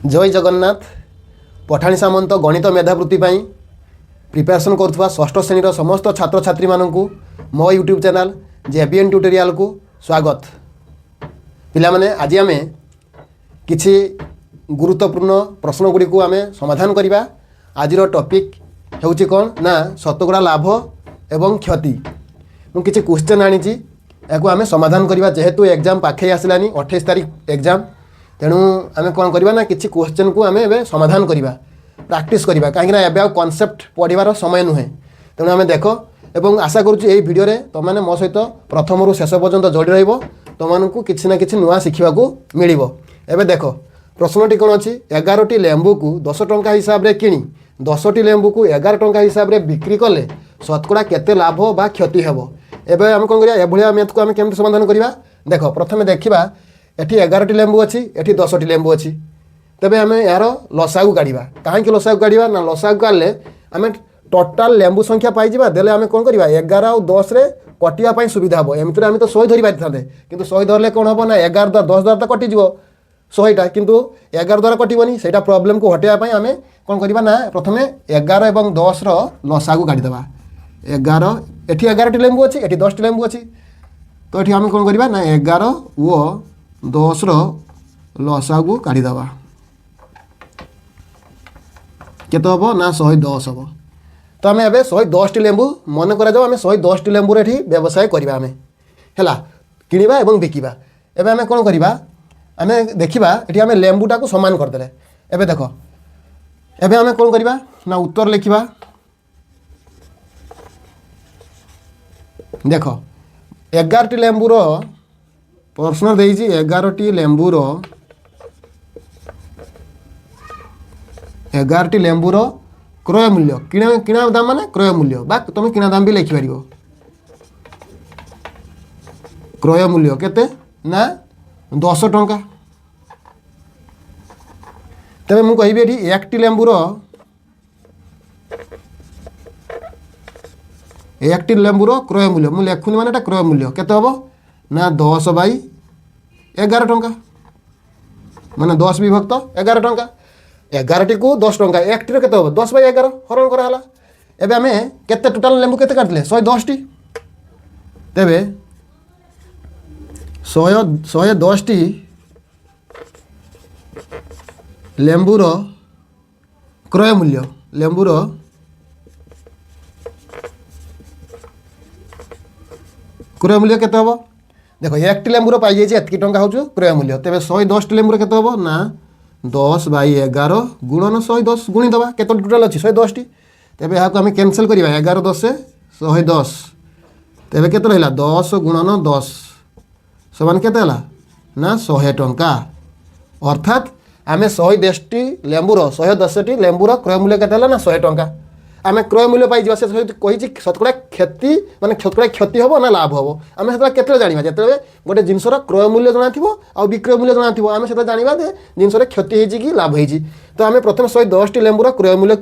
जय जगन्नाथ। पठाणी सामंत गणित मेधावृत्ति प्रिपेरेसन करुवा षष्ठ श्रेणी समस्त छात्र छात्री मानू मो यूट्यूब चैनल जेबीएन ट्यूटोरियल को स्वागत। पिला माने आज आम किछि गुरुत्वपूर्ण प्रश्न गुड़ी को आम समाधान करवा। आज टॉपिक होउछि कौन ना शतकड़ा लाभ एवं क्षति। मु किछि क्वेश्चन आनी याको आम समाधान करवा। जेहेतु एग्जाम पाखे आसलानी 28 तारीख एग्जाम, तेणु आम कौन करवा ना किछि क्वेश्चन को आम एबे समाधान करवा, प्रैक्टिस करवा। कहीं एबे कॉन्सेप्ट पढ़ार समय नुहे, तेणु आम देख एवं आशा करुँ यही भिडियो तुमने मो सहित प्रथम रु शेष पर्यंत जोड़ी रहिबो। तुमको किछि ना किछि नुआ शिखा मिलिबो। एबे देख प्रश्नटी कौन अच्छी, 11टी लेंबू को 10 टंका हिसाब रे किणी 10टी लेंबू को 11 टंका हिसाब रे बिक्री कले शतकड़ा केते लाभ बा क्षति हेबो। एबे हम कौन करिया एभलिया मैथ को हम केमति समाधान करवा। देख प्रथमे देखिबा एठी 11टी लेंबू अच्छी, एठी 10टी लेंबू अच्छी। तेबे आम यार लसागु काढ़ा। कहीं लसागु काढ़ा ना, लसागु काढ़ले आम टोटाल लेंबू संख्या पाइबा। देले आम कौन करवा 11 और 10 रे कटिया सुविधा हम। एमती आम तो 100 धरी पारि था, किंतु 100 धरले कौन हम ना 11 द्वारा 10 द्वारा तो कटिज 100टा, किंतु 11 द्वारा कटोनी। से प्रोब्लेम को हटाइवाई आम कौन करवा ना प्रथमे 11 और 10 लसागु काढ़ीदेवा। 11 एठी 11टी लेंबू अच्छी, एठी 10टी लेंबू अच्छी। तो ये आम कौन करवा ना 11 और 10 लसागु काढ़ीदेवा। केते हम ना 110 हम। तो आम एबे 110टी लेंबू मन करा आम 110टी लेंबू एठी व्यवसाय करवा आम है किणवा एवं बिकिबा। एबे आम कौन करवा आम देखा ये आम लेंबूटा को सामान करदे। एबे देख एबे आम कौन करवा ना उत्तर लिखा। देख 11टी लेंबूर प्रश्न देइछि 11टी लेंबूर 11टी लेंबूर क्रय मूल्य किणा दाम माने क्रय मूल्य बा तुम किणा दाम भी लिखिपार। क्रय मूल्य केते ना 10 टंका। तेरे मु कहि एठी 1टी लेंबूर 1टी लेंबूर क्रय मूल्य मु लेखुनी माने एटा क्रय मूल्य केते हबो ना 10/11 टंका, माने 10 विभक्त 11 टंका। 11टी को 10 टंका, 1टी केते हबो 10/11 हरण करा हला। एबे आमे केते टोटल लेंबू केते काटले 110टी। तेबे 110टी लेंबूर क्रय मूल्य लेंबूर क्रय मूल्य केते हबो। देखो 1टी लेंबूर पाई जाइए एतकी टंका होछु क्रय मूल्य। तेबे 110टी लेंबूर केते हबो ना 10/11 गुणन 110 गुणी दबा। केते टोटल अछि 110टी। तेबे याको हम कैंसिल करिबा 11 10 से 110। तेबे केते रहला 10 गुणन 10 समान केते हला ना 100 टंका। अर्थात आम 110टी लेंबूर 110टी लेंबूर क्रय मूल्य केते हला ना 100 टंका। आम क्रय मूल्य पाई से कही शतकड़ा क्षति माने शतकड़ा क्षति हम ना लाभ हम। आम से केते जाना जो गोटे जिनसर क्रय मूल्य जना थी आ विक्रय मूल्य जना थी आम से जाना जिनस क्षति होती कि लाभ होती। तो आम प्रथम 110टी लेंबूर क्रय मूल्य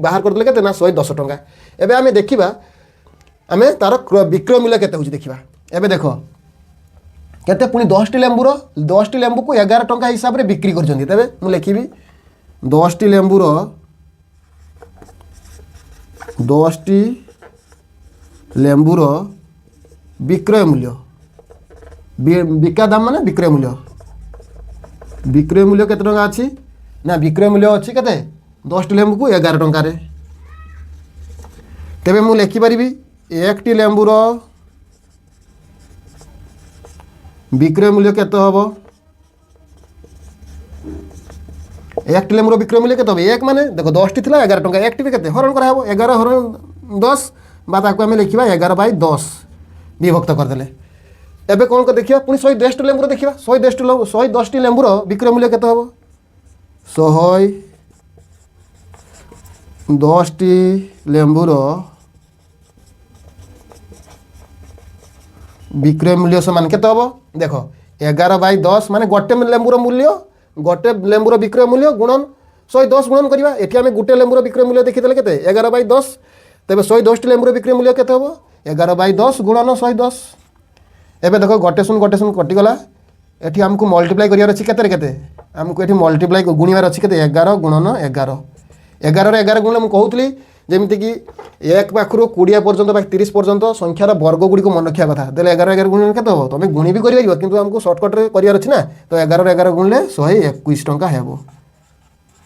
बाहर करदे के ना 110 टंका। एबे आम देखा आम तार विक्रय मूल्य केते होची देखा। एबे देख केते पुणी 10टी लेंबू को 11 टंका हिसाब से बिक्री करछन्ती। तेबे मु लिखिबी 10टी लेंबूर 10टी लेंबूर विक्रय मूल्य बिका दाम माने विक्रय मूल्य केते टंका अछि ना विक्रय मूल्य अछि केते 10टी लेंबू को 11 टंका रे। तेबे मु लिखि परिबी 1टी लेंबूर विक्रय मूल्य केते हबो। 1टी लेंबूर विक्रय मूल्य केते हबो 1 माने देखो 10टी थिला 11 टंका, 1टी केते हरण करा हबो 11 हरण 10 बा ताको हम लिखिबा 11/10 विभक्त करदेले। एबे कोन को देखिबा पुनी 110टी लेंबूर देखिबा 110टी लेंबूर विक्रय मूल्य केते हबो 110टी लेंबूर विक्रय मूल्य समान केते हबो। देखो 11/10 माने गोटे लेंबूर मूल्य गोटे लेंबूर विक्रय मूल्य गुणन 110 गुणन करवा। एठी आमे गोटे लेंबूर विक्रय मूल्य देखिदेले केते 11/10। तेबे 110टी लेंबूर विक्रय मूल्य केते हबो 11/10 गुणन 110। एबे देखो गोटे शून्य कटिगला। एठी हमको मल्टीप्लाई करियार अछि केते आमको ये मल्टीप्लाई गुणिबार अच्छी के 11 गुणन 11 11 11 गुणले मुझे कहूली जमीक एक पाखु 20 पर्यंत 30 पर्यंत संख्यार वर्ग गुड़ी मन रखा कथा देले 11 11 गुण के तुम गुणी भी कर कि आमको सर्टकट्रे करार अच्छी ना तो 11 11 गुणले 121 टंका हेब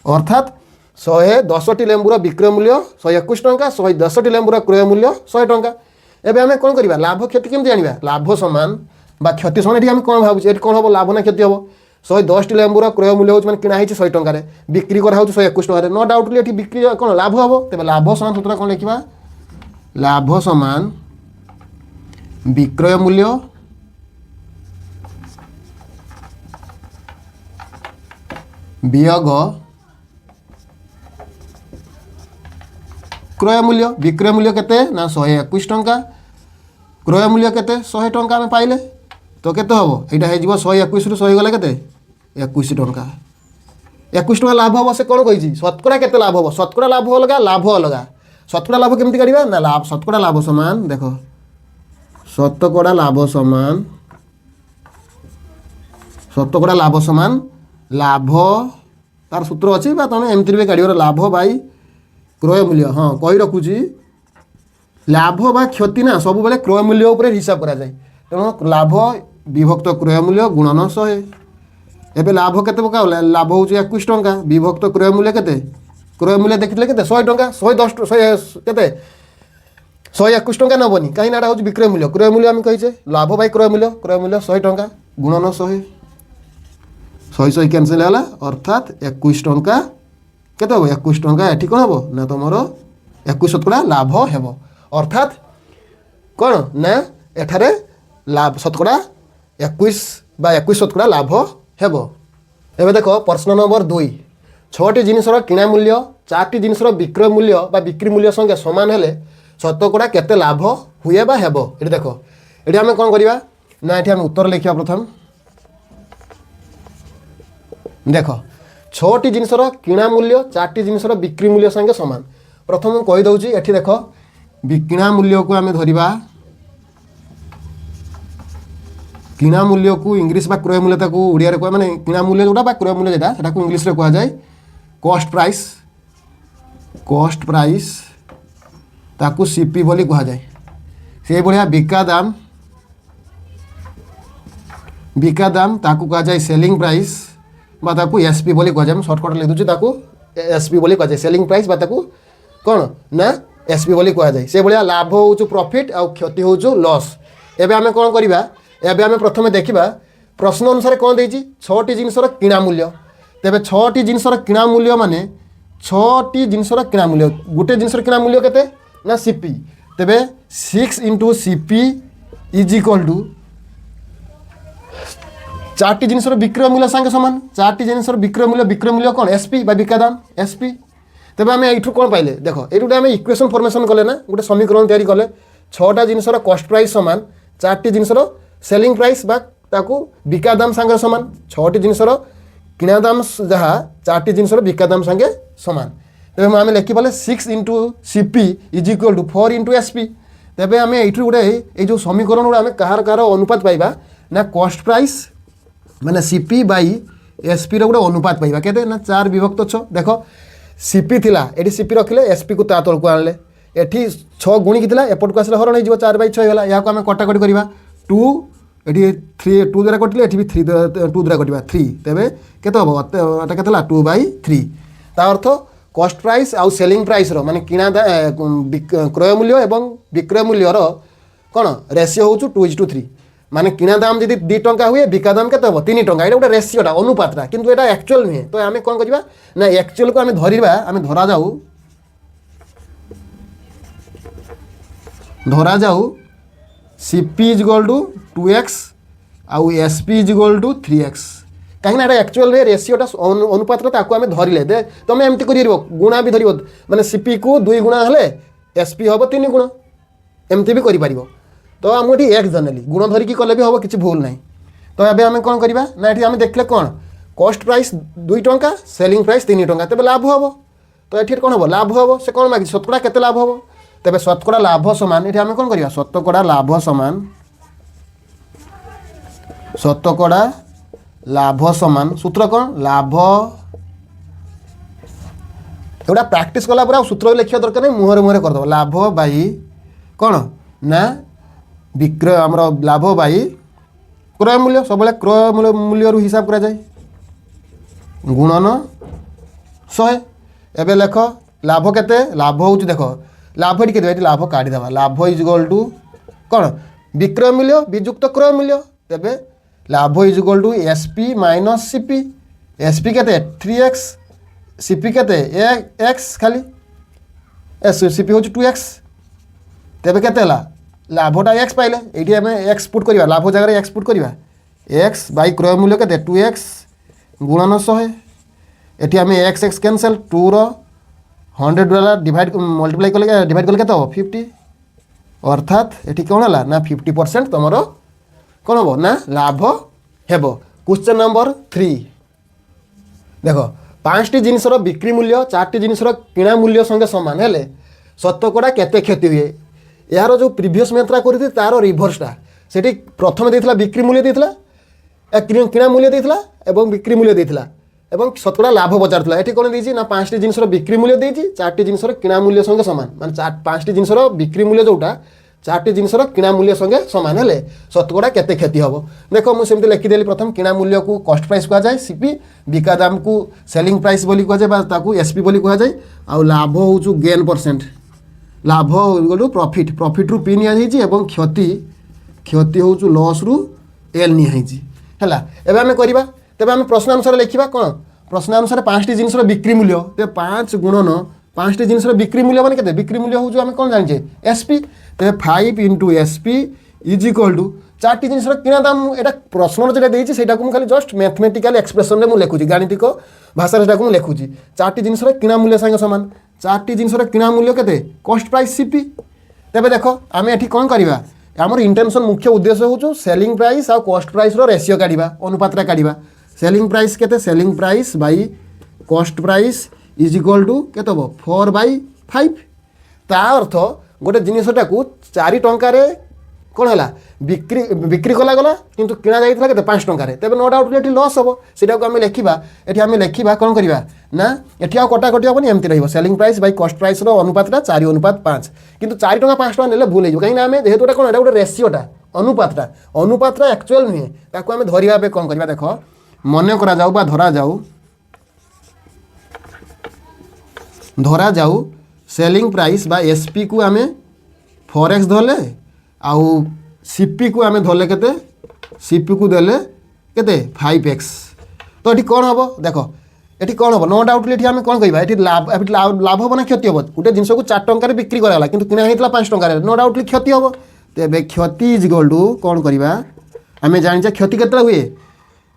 अर्थात 110टी लेंबूर विक्रय मूल्य 121 टंका 110टी लेंबूर क्रय मूल्य 100 टंका। एबे आम कौन करवा लाभ क्षति केमती जाना लाभ समान बा क्षति समान ये कौन भावुँ कौन हम लाभ ना क्षति हम 110टी लेंबूर क्रय मूल्य हो किना 100 टंकार बिक्री करा 121 टंकार नो डाउटली ये बिक्री कौन लाभ हम तेज लाभ समान सूत्र कौन लिखा लाभ समान विक्रय मूल्य वियोग क्रय मूल्य विक्रय मूल्य केते ना 121 टंका क्रय मूल्य केते 100 टंका आम पाइले तो केते हम यहाँ हो 121 रु 100 गला केते 21 टंका 21 टंका लाभ हम से कौन कही शतकड़ा केते लाभ हम शतकड़ा लाभ अलग शतकड़ा लाभ केमती काढ़ा ना लाभ शतकड़ा लाभ समान देख शतकड़ा लाभ समान लाभ तार सूत्र अच्छी तुम एमती भी काढ़ लाभ बाई क्रय मूल्य हाँ कही रखुची लाभ बा क्षति ना सब बेले क्रय मूल्य उपर हिसाब करा जाए तेणु लाभ विभक्त क्रय मूल्य गुणन 100 एबे लाभ केते पका लाभ हूँ 21 टंका विभक्त क्रय मूल्य केते क्रय मूल्य देखिले केते 100 टंका 110 केते 121 टंका नबनी कहीं ना हूँ विक्रय मूल्य आम कहीचे लाभ बाई क्रय मूल्य 100 टंका गुणन 100 कैनसल है अर्थात 21 टंका केते हम 21 टंका ये कौन हम ना तुम 21 शतकड़ा लाभ हेब अर्थात कौन ना एठारे लाभ शतकड़ा 21 बा 21 शतकड़ा लाभ हेब। एबे देख प्रश्न नंबर 2 6टी जिनिसर किणा मूल्य 4टी जिनिसर विक्रय मूल्य बा बिक्री मूल्य संगे समान हेले शतकड़ा केते लाभ हुए बा हेब। ये देख ये आम कौन करवा ना ये आम उत्तर लिखा प्रथम देख 6टी जिनिसर किणा मूल्य 4टी जिनिसर बिक्री मूल्य संगे समान प्रथम कहीदे ये देख किणा मूल्य को आम धरिबा किणा मूल्य को इंग्लिश बा क्रय मूल्य ताको ओडिया रे कह माने किणा मूल्य जोटा बा क्रय मूल्य जेटा सेटा को इंग्लिश रे कहा जाए कॉस्ट प्राइस ताको सीपी बोली कहा जाए से भलिया बिका दाम ताको कहा जाए सेलिंग प्राइस बा ताको एसपी बोली कहा जाए शॉर्टकट लिख दूची ताको एसपी बोली कहा जाए सेलिंग प्राइस बा ताको कौन ना एसपी बोली कहा जाए से भलिया लाभ हो प्रॉफिट आउ क्षति हो लॉस। एबे आमे कौन करिबा एबे आमे प्रथमे देखिबा प्रश्न अनुसार कौन देछि 6टी जिनिसर किणा मूल्य तेबे 6टी जिनिसर किणा मूल्य माने 6टी जिनिसर किणा मूल्य गोटे जिनिसर किणा मूल्य केते ना सीपी तेबे 6 * सीपी इज इक्वल टू 4टी जिनिसर विक्रय मूल्य संगे समान 4टी जिनिसर विक्रय मूल्य कौन एसपी बा बिका दाम एसपी तेबे आमे एठू कौन पाइले देख एठू आमे इक्वेशन फॉर्मेशन कले ना गोटे समीकरण तैयारी कले 6टा जिनिसर कॉस्ट प्राइस समान 4टी जिनिसर सेलिंग प्राइस बा ताकू बिका दाम संगे समान 6टी जिनिसर किणा दाम जहाँ 4टी जिनिसर बिका दाम संगे समान तेबे आमे लिखि पाले 6 * CP is equal to 4 * SP तेबे आमे एठू गोटे ए जो समीकरण गुड़ा आमे कहार कहार अनुपात पाइबा ना कॉस्ट प्राइस माने सीपी बाई एसपी रो गोटे अनुपात पाइबा केते ना 4 विभक्त 6 देख सीपी थिला एठी सीपी रखिले एसपी को ता तळको आनले एठी 6 गुणी किथिला एपट को आसले हरण हो 4/6 होला या को आमे कटाकटी करबा 2 एठी 3 2 द्वारा कटिले एठी भी 3 2 द्वारा कटिबा 3 तेबे केते हो एटा केतला 2/3 ता अर्थ कॉस्ट प्राइस आउ सेलिंग प्राइस रो माने किणा क्रय मूल्य एवं विक्रय मूल्य रो कोन रेशियो होचु 2:3 माने किणा दाम जदि 2 टंका हुए बिका दाम केते हो 3 टंका एटा गोटे रेशियोटा अनुपातटा किंतु एटा एक्चुअल नुहे तो आमे कोन करबा ना एक्चुअल को आमे धरा जाऊ CP is equal to 2x आउ SP is equal to 3x कहीं एक्चुअल रेशियोटा अनुपात ताको आमे धरिले दे तुम एमती कर गुणा भी धरिबो माने सीपी को 2 गुणा हेले एसपी हम 3 गुण एमती भी करि पारिबो तो आम ये एक्स जनरली गुण धरिकी कले भी हम किसी भूल ना तो ये आम कौन करवा ना ये देखले कौन कॉस्ट प्राइस 2 टंका सेलिंग प्राइस 3 टंका तेज लाभ हम तो ये कौन हम लाभ हम से कौन मागिस शतकड़ा केते लाभ हम तेज शतकड़ा लाभ समान ये आम कौन करवा शतकड़ा लाभ समान सूत्र कौन लाभ एटा प्रैक्टिस कला पर सूत्र लिखा दरकार नहीं मुहर मुहर करदेव लाभ बाई कौन ना विक्रय आमर लाभ बाई क्रय मूल्य सब क्रय मूल्य हिसाब करा जाए गुणन 100 एबे लेख लाभ केते लाभ हूँ देख लाभ ये लाभ काढ़ीदेवा लाभ इज इक्वल टू कौन विक्रय मूल्य विजुक्त क्रय मूल्य तेबे लाभ is equal to SP minus CP SP केते 3x सीपी केते x खाली सीपी हूँ 2x तेबे केते लाभटा x पाइले ये आम x पुट करवा लाभ जगह x पुट करवा x बाई क्रय मूल्य केते 2x गुणन 100 ये आम एक्स एक्स कैनसल 2 100 द्वारा डिवाइड मल्टीप्लाई कले डिवाइड कले केते 50 अर्थात ये कौन है ना 50% तुम कौन हम ना लाभ हेब क्वेश्चन नंबर 3 देख 5टी जिनसर बिक्री मूल्य 4टी जिनसर किणा मूल्य संगे सामान हेले शतकड़ा केते क्षति हुए यार जो प्रीवियस मेथरा करती तार रिभर्सटा से प्रथम देता बिक्री मूल्य देता किणा मूल्य देता एवं बिक्री मूल्य देता एवं शतकड़ा लाभ पचार ये कौन देती ना 5टी जिनसर बिक्री मूल्य देती 4टी जिनसर किणा मूल्य संगे सामान माने 5टी जिनसर बिक्री मूल्य जोटा 4टी जिनसर किणा मूल्य संगे सामान हेले शतकड़ा केते क्षति हम देख मुझे लिखिदेली प्रथम किणा मूल्य को कॉस्ट प्राइस कहुए सीपी बिका दाम को सेलिंग प्राइस बोली कहुए एसपी बोली कहुए आउ लाभ हूँ गेन परसेंट लाभ गलु प्रॉफिट प्रॉफिट रु पी नियाई एवं क्षति क्षति हूँ लॉस रु एल नियाई है एवं आम करवा तेज आम प्रश्न अनुसार लिखा कौन प्रश्न अनुसार 5टी जिनसर बिक्री मूल्य ते 5 गुणन 5टी जिनसर बिक्री मूल्य माने केते बिक्री मूल्य हूँ आम कौन जाने एसपी तेज 5 into SP is equal to 4टी जिनसर किणा दाम यहाँ प्रश्न जो देती से खाली जस्ट मैथमेटिकल एक्सप्रेशन में लिखुची गाणितिक भाषा से लिखुची 4टी जिनसर किणा मूल्य संगे सामान 4टी जिनसर किणा मूल्य केते कॉस्ट प्राइस सीपी तेबे देख आम ये कौन करवा आमर इंटेंशन मुख्य उद्देश्य हूँ सेलिंग प्राइस और कॉस्ट प्राइस रेशियो काढ़ा अनुपात काढ़ा सेलिंग प्राइस केते selling price by cost price is equal to केते हम 4/5 ता अर्थ गोटे जिनसटा को 4 टंकार कौन है बिक्री बिक्री कला गला किंतु किणा जाइए के 5 टंकार तेज नो डाउट ये लॉस हम सीटा को आम लिखा ये आम लिखा कौन करवा ना ये कटाकटी हेनी एमती रही selling price by cost price अनुपातटा 4:5 किंतु 4 टंका 5 टंका ना भूल हो कहीं आम जेहेतु कौन गोटे रेसीोटा अनुपातटा एक्चुअल नुहे ताको आम धरवा कौन करवा देख मन करा जाऊ बा धरा जाऊ सेलिंग प्राइस बा एसपी को आम 4x धरले आउ सीपी को आम धरले केते सीपी को देले केते 5x तो ये कौन हम देख ये कौन हम नो डाउट ये आम कौन कह लाभ हम ना क्षति हम गोटे जिनस को 4 टंकार बिक्री कराला किंतु किणा होता 5 टंकार नो डाउटली क्षति हम तेज क्षति इज इक्वल टू कौन करवा आम जाने क्षति केते हुए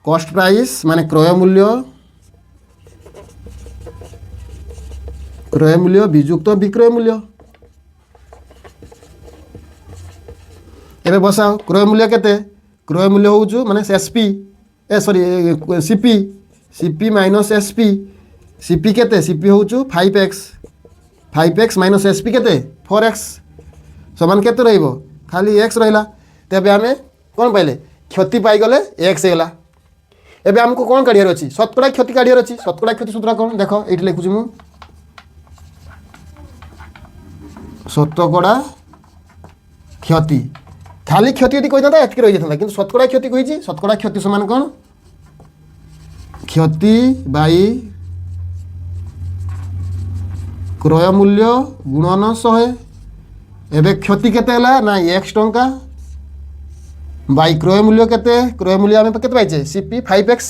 कॉस्ट प्राइस माने क्रय मूल्य विजुक्त विक्रय मूल्य एबे बसाओ क्रय मूल्य केते क्रय मूल्य हूँ माने SP sorry CP CP minus SP CP केते सीपी हूँ 5x माइनस एसपी केते 4x समान केते रहिबो खाली x रहिला तेबे आमे कौन पाइले क्षति पाइगले x हैला एबे हमको कौन काढ़ियार अच्छी शतकड़ा क्षति काढ़ियार अच्छी शतकड़ा क्षति सूत्र कौन देख ये लिखुची मु शतकड़ा क्षति खाली क्षति यदि कही था एतक रही जाता कि शतकड़ा क्षति कही शतकड़ा क्षति समान कौन क्षति बाई क्रय मूल्य गुणन 100 एबे क्षति केते हला ना x टंका बाई क्रय मूल्य केते क्रय मूल्य आम केते पाइचे सीपी 5x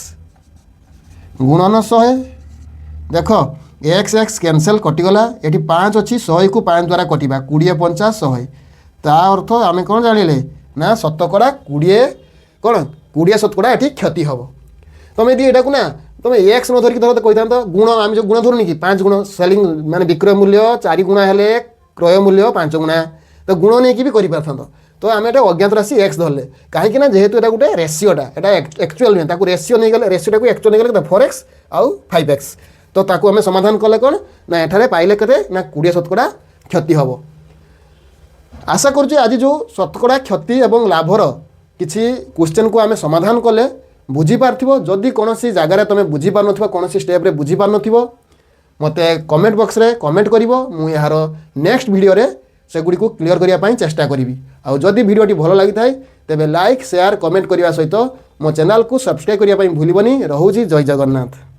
गुणन 100 देख एक्स एक्स कैनसल कटिगला ये 5 अच्छी 100 को 5 द्वारा कटा 20 50 100 ता अर्थ आम कौन जानिले ना शतकड़ा 20 कौन 20 शतकड़ा ये क्षति हम तुम यदि यहाँ ना तुम एक्स न धरिक धर कही था गुण आम जो गुण धरुनी कि 5 गुण सेलिंग माने विक्रय मूल्य 4 गुणा हेले क्रय मूल्य 5 गुणा तो गुण नहीं भी कर तो आम ये अज्ञात राशि एक्स धरले कहीं जेहेतु ये गोटे रेसीोटा यहाँ एक्चुअल नुहे रेसीो नहीं गले रेसीोटा को एक्चुअल नहीं गले 4x आउ 5x तो ताकू आम समाधान कले कौन ना एठारे पाइले केते ना 20 शतकड़ा क्षति हम आशा करुँ आज जो शतकड़ा क्षति एवं लाभर किसी क्वेश्चन को आम समाधान कले बुझीपार जदि कौन जगार तुम बुझीपार कौन स्टेप्रे बुझीपार मत कमेंट बॉक्स रे कमेंट कर यार नेक्स्ट वीडियो रे सेगुड़ी को क्लियर करने चेष्टा करी आउ जदि वीडियोटी भल लगी थाए तेबे लाइक शेयर कमेंट करने सहित मो चैनल को सब्सक्राइब करने भूलबनी। रहूची जय जगन्नाथ।